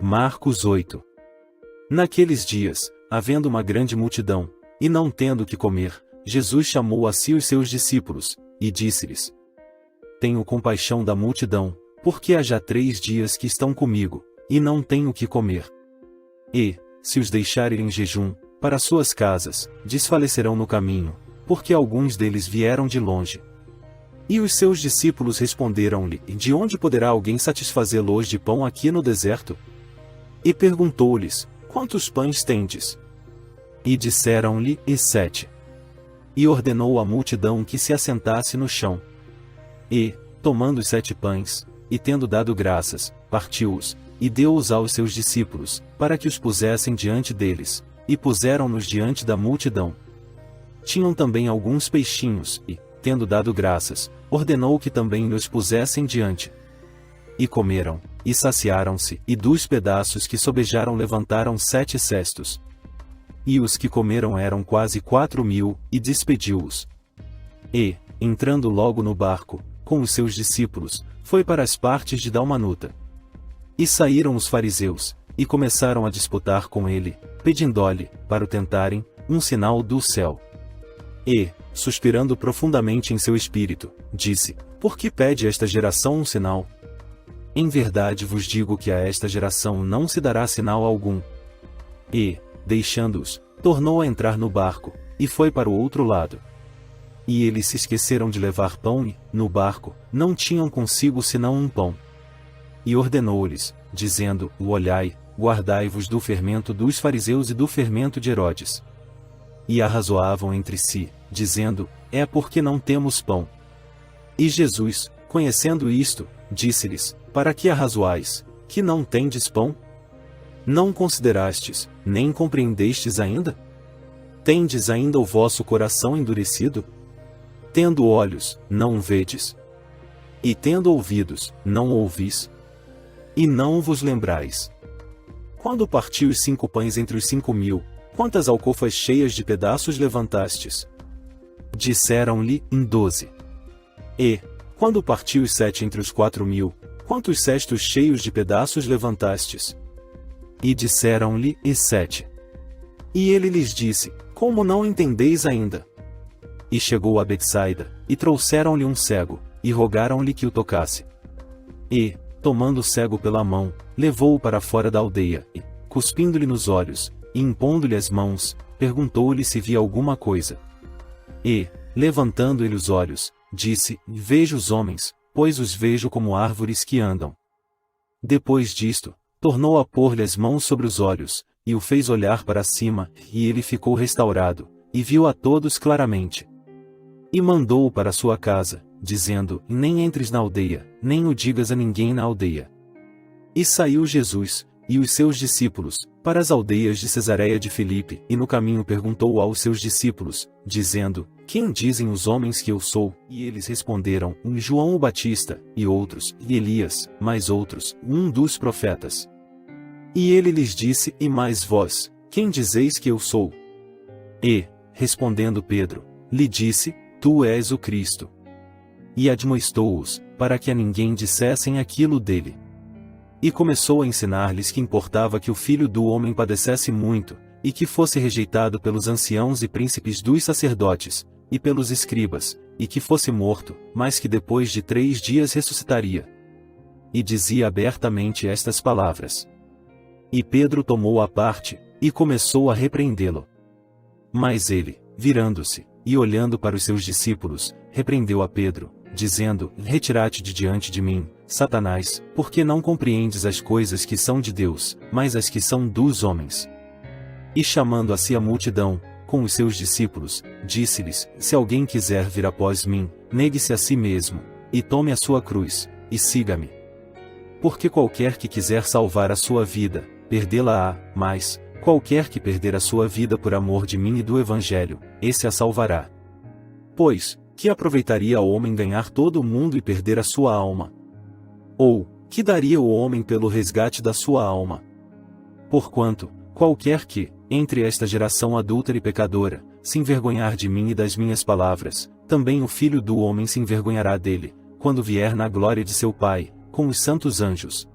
Marcos 8. Naqueles dias, havendo uma grande multidão, e não tendo que comer, Jesus chamou a si os seus discípulos, e disse-lhes: Tenho compaixão da multidão, porque há já 3 dias que estão comigo, e não tenho que comer. E, se os deixar ir em jejum, para suas casas, desfalecerão no caminho, porque alguns deles vieram de longe. E os seus discípulos responderam-lhe: De onde poderá alguém satisfazê-lo hoje de pão aqui no deserto? E perguntou-lhes: Quantos pães tendes? E disseram-lhe: 7. E ordenou à multidão que se assentasse no chão. E, tomando os 7 pães, e tendo dado graças, partiu-os, e deu-os aos seus discípulos, para que os pusessem diante deles, e puseram-nos diante da multidão. Tinham também alguns peixinhos, e, tendo dado graças, ordenou que também lhes pusessem diante. E comeram, e saciaram-se, e dos pedaços que sobejaram levantaram 7 cestos. E os que comeram eram quase 4.000, e despediu-os. E, entrando logo no barco, com os seus discípulos, foi para as partes de Dalmanuta. E saíram os fariseus, e começaram a disputar com ele, pedindo-lhe, para o tentarem, um sinal do céu. E, suspirando profundamente em seu espírito, disse: Por que pede esta geração um sinal? Em verdade vos digo que a esta geração não se dará sinal algum. E, deixando-os, tornou a entrar no barco, e foi para o outro lado. E eles se esqueceram de levar pão e, no barco, não tinham consigo senão um pão. E ordenou-lhes, dizendo: Olhai, guardai-vos do fermento dos fariseus e do fermento de Herodes. E arrazoavam entre si, dizendo: É porque não temos pão. E Jesus, conhecendo isto, disse-lhes: Para que arrazoais, que não tendes pão? Não considerastes, nem compreendestes ainda? Tendes ainda o vosso coração endurecido? Tendo olhos, não vedes? E tendo ouvidos, não ouvis? E não vos lembrais? Quando partiu os 5 pães entre os 5.000, quantas alcofas cheias de pedaços levantastes? Disseram-lhe: 12. E, quando partiu os 7 entre os 4.000, quantos cestos cheios de pedaços levantastes? E disseram-lhe: 7. E ele lhes disse: Como não entendeis ainda? E chegou a Betsaida, e trouxeram-lhe um cego, e rogaram-lhe que o tocasse. E, tomando o cego pela mão, levou-o para fora da aldeia, e, cuspindo-lhe nos olhos, e impondo-lhe as mãos, perguntou-lhe se via alguma coisa. E, levantando ele os olhos, disse: Vejo os homens, pois os vejo como árvores que andam. Depois disto, tornou a pôr-lhe as mãos sobre os olhos, e o fez olhar para cima, e ele ficou restaurado, e viu a todos claramente. E mandou-o para sua casa, dizendo: Nem entres na aldeia, nem o digas a ninguém na aldeia. E saiu Jesus, e os seus discípulos, para as aldeias de Cesareia de Filipe, e no caminho perguntou aos seus discípulos, dizendo: Quem dizem os homens que eu sou? E eles responderam: João o Batista, e outros, e Elias, mais outros, um dos profetas. E ele lhes disse: E mais vós, quem dizeis que eu sou? E, respondendo Pedro, lhe disse: Tu és o Cristo. E admoestou-os, para que a ninguém dissessem aquilo dele. E começou a ensinar-lhes que importava que o Filho do Homem padecesse muito, e que fosse rejeitado pelos anciãos e príncipes dos sacerdotes, e pelos escribas, e que fosse morto, mas que depois de 3 dias ressuscitaria. E dizia abertamente estas palavras. E Pedro tomou-o à parte, e começou a repreendê-lo. Mas ele, virando-se, e olhando para os seus discípulos, repreendeu a Pedro, dizendo: Retira-te de diante de mim, Satanás, porque não compreendes as coisas que são de Deus, mas as que são dos homens. E chamando a si a multidão, com os seus discípulos, disse-lhes: Se alguém quiser vir após mim, negue-se a si mesmo, e tome a sua cruz, e siga-me. Porque qualquer que quiser salvar a sua vida, perdê-la-á, mas, qualquer que perder a sua vida por amor de mim e do Evangelho, esse a salvará. Pois, que aproveitaria ao homem ganhar todo o mundo e perder a sua alma? Ou, que daria o homem pelo resgate da sua alma? Porquanto, qualquer que, entre esta geração adúltera e pecadora, se envergonhar de mim e das minhas palavras, também o Filho do Homem se envergonhará dele, quando vier na glória de seu Pai, com os santos anjos.